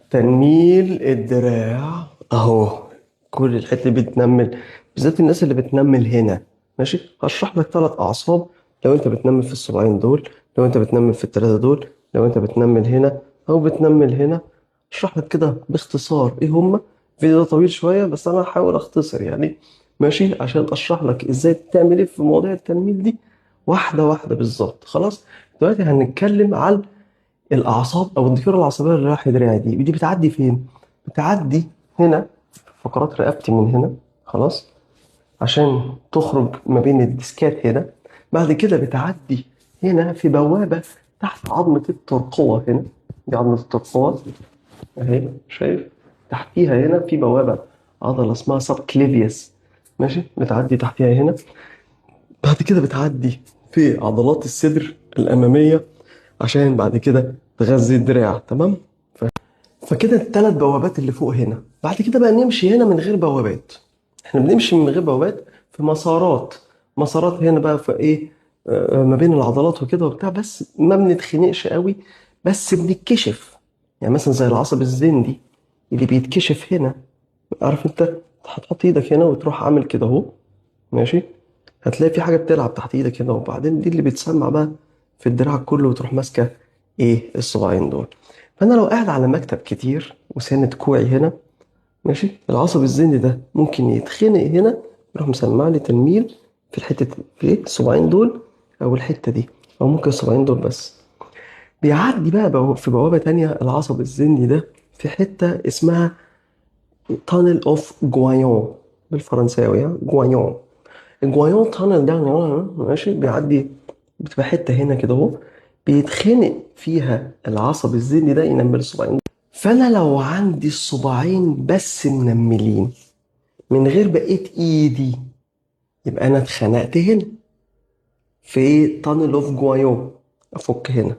تنميل الدراع اهو. كل الحته اللي بتنمل، بالذات الناس اللي بتنمل هنا. ماشي، هشرح لك 3 اعصاب. لو انت بتنمل في الصباعين دول، لو انت بتنمل في ال3 دول، لو انت بتنمل هنا او بتنمل هنا. اشرح لك كده باختصار ايه هما. الفيديو ده طويل شويه بس انا هحاول اختصر يعني. ماشي، عشان اشرح لك ازاي تعمل ايه في مواضيع التنميل دي واحده واحده بالظبط. خلاص، دلوقتي هنتكلم عن الاعصاب او الضفيره العصبيه اللي رايحه دراعي دي بتعدي فين؟ بتعدي هنا في فقرات رقبتي من هنا. خلاص، عشان تخرج ما بين الديسكات هنا. بعد كده بتعدي هنا في بوابه تحت عظمه الترقوه هنا. دي عظمه الترقوه اهي، شايف؟ تحتيها هنا في بوابه، عضله اسمها سب كليفيوس. ماشي، بتعدي تحتيها هنا. بعد كده بتعدي في عضلات الصدر الاماميه عشان بعد كده تغذي الدراع. تمام؟ فكده ال3 بوابات اللي فوق هنا. بعد كده بقى نمشي هنا من غير بوابات. احنا بنمشي من غير بوابات في مسارات. مسارات هنا بقى في ايه؟ ما بين العضلات وكده وبتاع، بس ما بنتخنقش قوي، بس بنتكشف. يعني مثلا زي العصب الزندي اللي بيتكشف هنا. عارف انت؟ هتحط ايدك هنا وتروح عامل كده اهو. ماشي، هتلاقي في حاجه بتلعب تحت ايدك هنا، وبعدين دي اللي بتسمع بقى في الدراع كله، وتروح ماسكه ايه؟ الصباعين دول. فانا لو قاعد على مكتب كتير وساند كوعي هنا، ماشي، العصب الذهني ده ممكن يتخنق هنا، يروح مسمع لي تنميل في الحته في إيه؟ الصباعين دول او الحته دي، او ممكن الصباعين دول بس. بيعدي بقى في بوابه تانية العصب الذهني ده في حته اسمها تانل اوف جوايون، بالفرنساوي يعني جوايون. الجوايون تانل ده ماشي بيعدي، بتبقى حته هنا كده اهو، بيتخنق فيها العصب الذهني ده ينمل الصباعين. فانا لو عندي الصباعين بس منملين من غير بقيه ايدي، يبقى انا اتخنقت هنا في تانل اوف جوايون، افك هنا.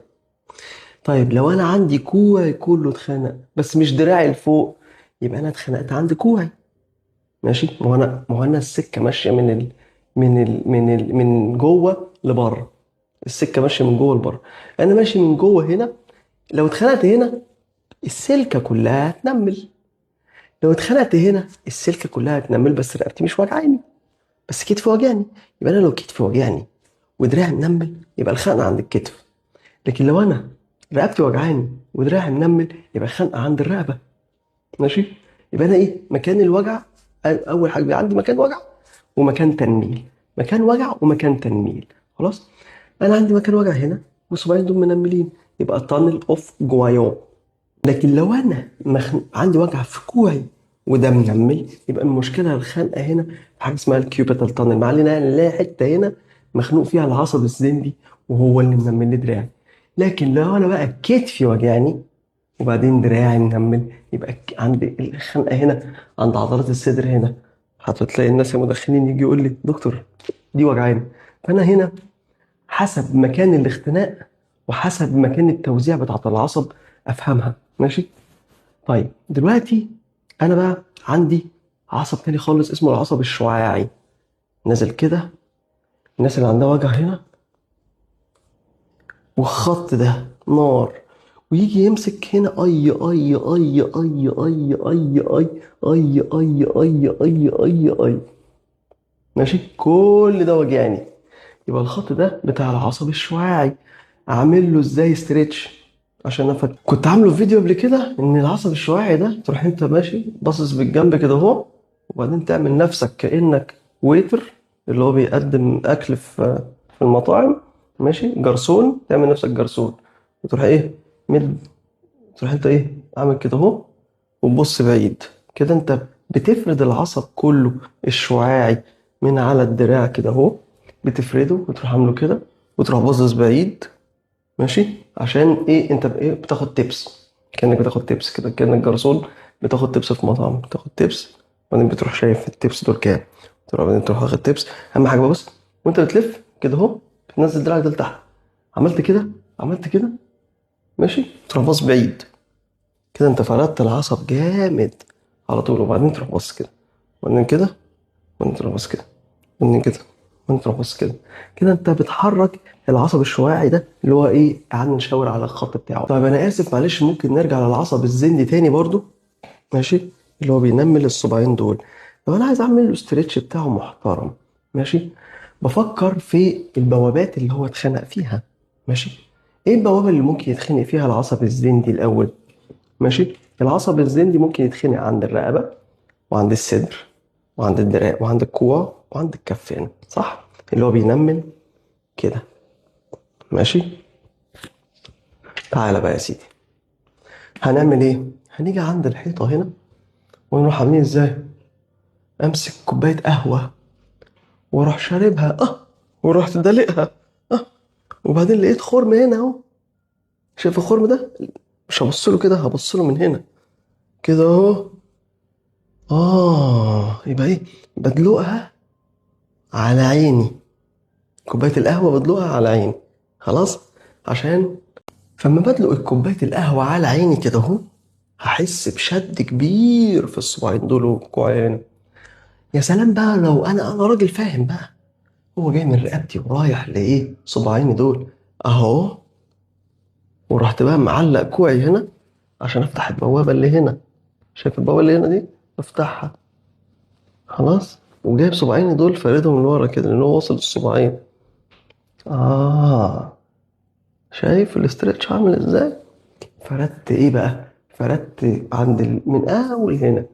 طيب لو انا عندي كوعي كله اتخنق بس مش دراعي لفوق، يبقى انا اتخنقت عند كوعي. ماشي، ما هو انا السكه ماشيه من جوه لبره. السكه ماشيه من جوه لبره، انا ماشي من جوه هنا. لو اتخنقت هنا السلكه كلها هتنمل، لو اتخنقت هنا السلكه كلها هتنمل، بس رقبتي مش وجعاني، بس كتفي وجعني. يبقى انا لو كتفي وجعني ودراعي منمل يبقى الخنقه عند الكتف. لكن لو انا رقبتي وجعاني ودراعي منمل يبقى الخنقه عند الرقبه. ماشي، يبقى انا ايه مكان الوجع؟ اول حاجه عندي مكان وجع ومكان تنميل. مكان وجع ومكان تنميل. خلاص، انا عندي مكان وجع هنا والصباعين دول منملين، يبقى تانل اوف جوايون. لكن لو انا عندي وجع في كوعي وده منمل، يبقى المشكله الخنقه هنا في حاجه اسمها الكيوبيتال تانل. ما علينا نلاقي حته هنا مخنوق فيها العصب الزندي وهو اللي منمل لي دراعي. لكن لو انا بقى كتفي وجعني وبعدين دراعي منمل، يبقى عندي الخنقه هنا عند عضلات الصدر هنا. هتلاقي الناس المدخنين يجي يقول لي دكتور دي وجعاني. فانا هنا حسب مكان الاختناق وحسب مكان التوزيع بتاعت العصب افهمها. ماشي، طيب دلوقتي انا بقى عندي عصب تاني خالص اسمه العصب الشعاعي، نازل كده. الناس اللي عندها وجع هنا والخط ده نار، ويجي يمسك هنا اي اي اي اي اي اي اي اي اي اي اي اي اي. ماشي، كل ده وجعني. يبقى الخط ده بتاع العصب الشعاعي. اعمل له ازاي ستريتش؟ عشان افك كنت عامله في فيديو قبل كده ان العصب الشعاعي ده تروح انت ماشي باصص بالجنب كده اهو، وبعدين تعمل نفسك كانك ويتر اللي هو بيقدم اكل في المطاعم. ماشي، جرسون، تعمل نفسك جرسون وتروح ايه مد، تروح انت ايه عامل كده اهو وتبص بعيد. كده انت بتفرد العصب كله الشعاعي من على الدراع كده اهو، بتفرده وتروح عامله كده وتروح باصص بعيد. ماشي، عشان ايه؟ انت بايه بتاخد تيبس، كانك بتاخد تيبس كده، كانك جرسون بتاخد تيبس في مطعم، بتاخد تيبس وبعدين بتروح شايف التيبس دول كام، تروح بعدين تروح واخد تيبس. اهم حاجه بقى بص، وانت بتلف كده اهو بتنزل دراعك ده لتحت، عملت كده عملت كده. ماشي، تروح باص بعيد كده، انت فردت العصب جامد على طول. وبعدين تروح باص كده، وبعدين كده، وبعدين تروح باص كده، وبعدين كده، وانت تروح بص كده. كده انت بتحرك العصب الشعاعي ده اللي هو ايه، قعدنا نشاور على الخط بتاعه. طيب انا اسف معلش، ممكن نرجع للعصب الزندي تاني برضو؟ ماشي. اللي هو بينمل الصباعين دول. طب انا عايز اعمل له استرتش بتاعه محترم. ماشي. بفكر في البوابات اللي هو اتخنق فيها. ماشي. ايه البوابة اللي ممكن يتخنق فيها العصب الزندي الاول؟ ماشي. العصب الزندي ممكن يتخنق عند الرقبة، وعند الصدر، وعند الدراع، وعند الكوع، وعند الكفين، صح؟ اللي هو بينمل كده. ماشي. تعالى بقى يا سيدي، هنعمل ايه؟ هنيجي عند الحيطة هنا ونروح عاملين ازاي؟ امسك كوباية قهوة واروح شاربها، ورحت دلقها، وبعدين لقيت خرم هنا اهو. شايف الخرم ده؟ مش هبص له كده، هبص له من هنا كده اهو. يبقى ايه؟ بدلقها على عيني. كوباية القهوة بدلقها على عيني. خلاص. عشان فما بدلق كوباية القهوة على عيني كده اهو، هحس بشد كبير في الصباعين دول والكوعين. يا سلام بقى لو انا راجل فاهم بقى. هو جاي من رقبتي ورايح لايه؟ صباعيني دول اهو. ورحت بقى معلق كوعي هنا عشان افتح البوابة اللي هنا. شايف البوابة اللي هنا دي؟ افتحها. خلاص. وجايب صباعيني دول فاردهم لورا كده لان هو واصل الصباعين. اه. شايف الاسترتش عامل ازاي؟ فردت ايه بقى؟ فردت عند من اول هنا،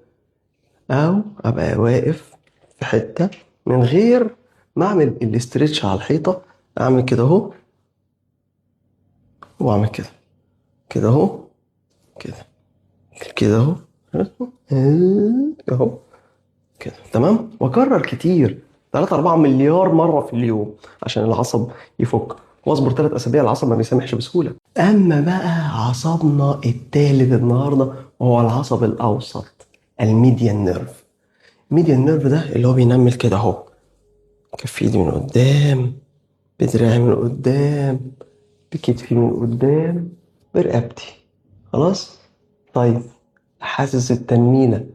او ابقى واقف في حتة من غير ما اعمل الاسترتش على الحيطة. اعمل كده اهو، واعمل كده، كده اهو، كده، كده اهو، اهو كده. تمام. واكرر كتير 3 4 مليار مرة في اليوم عشان العصب يفك. واصبر 3 اسابيع العصب ما بيسامحش بسهولة. اما بقى عصبنا التالت النهاردة وهو العصب الاوسط، الميديان نيرف. الميديان نيرف ده اللي هو بينمل كده اهو. كف ايدي من قدام، بدراعي من قدام، بكتفي من قدام، برقبتي. خلاص. طيب، حاسس التنميلة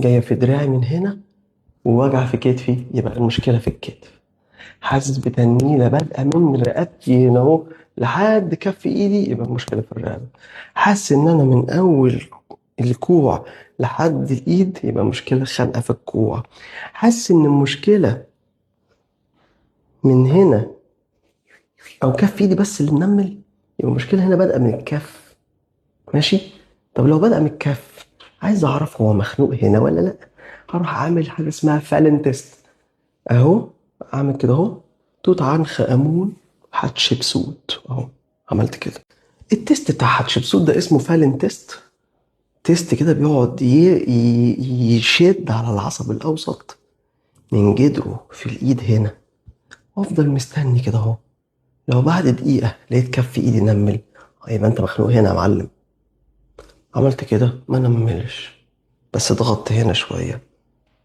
جاية في دراعي من هنا ووجع في كتفي، يبقى المشكلة في الكتف. حاسس بتنميلة بادئة من رقبتي هنا اهو لحد كف ايدي، يبقى المشكلة في الرقبة. حاسس ان انا من اول الكوع لحد الايد، يبقى مشكلة خانقة في الكوع. حاسس ان المشكلة من هنا او كف ايدي بس اللي منمل، يبقى المشكلة هنا بادئة من الكف. ماشي. طب لو بدأ من الكف، عايز اعرف هو مخنوق هنا ولا لا. هروح اعمل حاجه اسمها فالن تيست اهو. اعمل كده اهو، توت عنخ امون حتشبسوت اهو. عملت كده. التيست بتاع حتشبسوت ده اسمه فالن تيست. تيست كده بيقعد يشد على العصب الاوسط من جدره في الايد هنا، وافضل مستني كده اهو. لو بعد دقيقه لقيت كف ايدي نمل، يبقى انت مخنوق هنا يا معلم. عملت كده ما نملش، بس ضغطت هنا شوية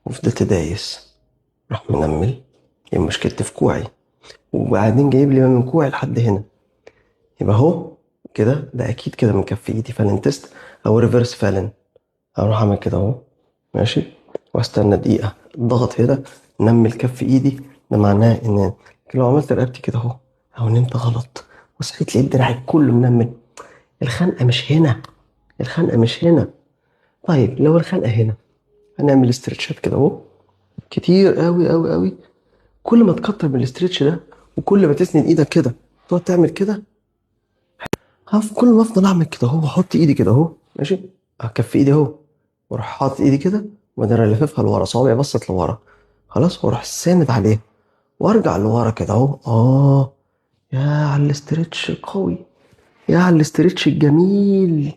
وفضلت دايس، راح منمل. يبقى مشكلتي في كوعي. وبعدين جايب لي من كوعي لحد هنا، يبقى اهو كده. ده اكيد كده من كف ايدي فالن تيست او ريفرس فالن. اروح اعمل كده اهو. ماشي. واستنى دقيقة، الضغط هنا نمل كف ايدي. ده معناه ان لو عملت رقبتي كده اهو، او نمت غلط وصحيت لقيت دراعي كله منمل، الخنقة مش هنا. الخنقة مش هنا. طيب لو الخنقة هنا، هنعمل استرتشات كده اهو كتير قوي قوي قوي. كل ما تكتر من الاسترتش ده وكل ما تسند ايدك كده تقعد تعمل كده، كل ما افضل اعمل كده اهو واحط ايدي كده اهو. ماشي. اكف ايدي اهو، واروح حاطط ايدي كده وبعدين الففها لورا، صوابعي بصت لورا. خلاص. واروح ساند عليه وارجع لورا كده اهو. يا على الاسترتش القوي، يا على الاسترتش الجميل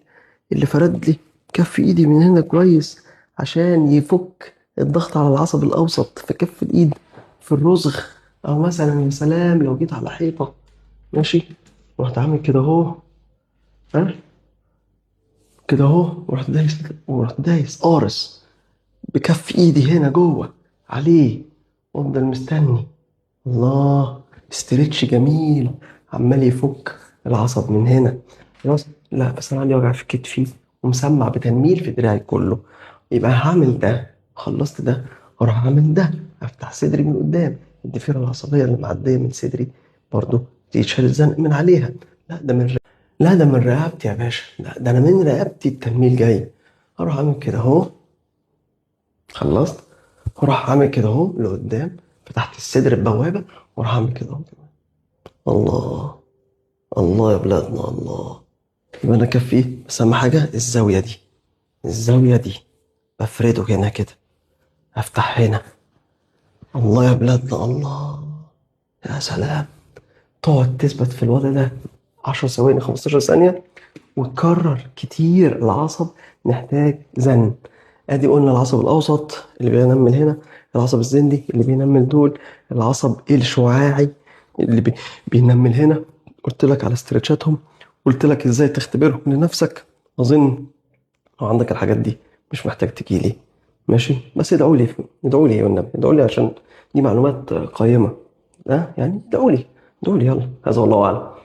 اللي فرد لي كف ايدي من هنا كويس عشان يفك الضغط على العصب الاوسط في كف الايد في الرزغ. او مثلا يا سلام لو جيت على حيطه. ماشي. رحت عامل كده اهو، ها، كده اهو. ورحت دايس قارص بكف ايدي هنا جوه عليه، وافضل مستني. الله، استرتش جميل عمال يفك العصب من هنا. خلاص. لا بس انا عندي وجع في كتفي ومسمع بتنميل في دراعي كله، يبقى هعمل ده. خلصت ده اروح اعمل ده، افتح صدري من قدام، الضفيرة العصبية اللي معدية من صدري برضو يتشال الزنق من عليها. لا ده من لا ده من رقبتي يا باشا، لا ده انا من رقبتي التنميل جاي. اروح اعمل كده اهو، خلصت، واروح اعمل كده اهو لقدام، فتحت الصدر البوابة، واروح اعمل كده اهو. الله، الله يا بلادنا الله. يبقى انا كفي، بس اهم حاجة الزاوية دي، الزاوية دي بفرده هنا كده، افتح هنا. الله يا بلادنا الله، يا سلام. تقعد تثبت في الوضع ده 10 ثواني 15 ثانية، وتكرر كتير. العصب محتاج زن. ادي قلنا العصب الاوسط اللي بينمل هنا، العصب الزندي اللي بينمل دول، العصب الشعاعي اللي بينمل هنا. قلت لك على استرتشاتهم، قلت لك ازاي تختبرهم لنفسك. اظن لو عندك الحاجات دي مش محتاج تجيلي، ماشي؟ بس ادعوا لي، ادعوا لي والنبي، ادعوا لي عشان دي معلومات قيمة. يعني ادعوا لي، ادعوا لي، يلا، هذا والله اعلم.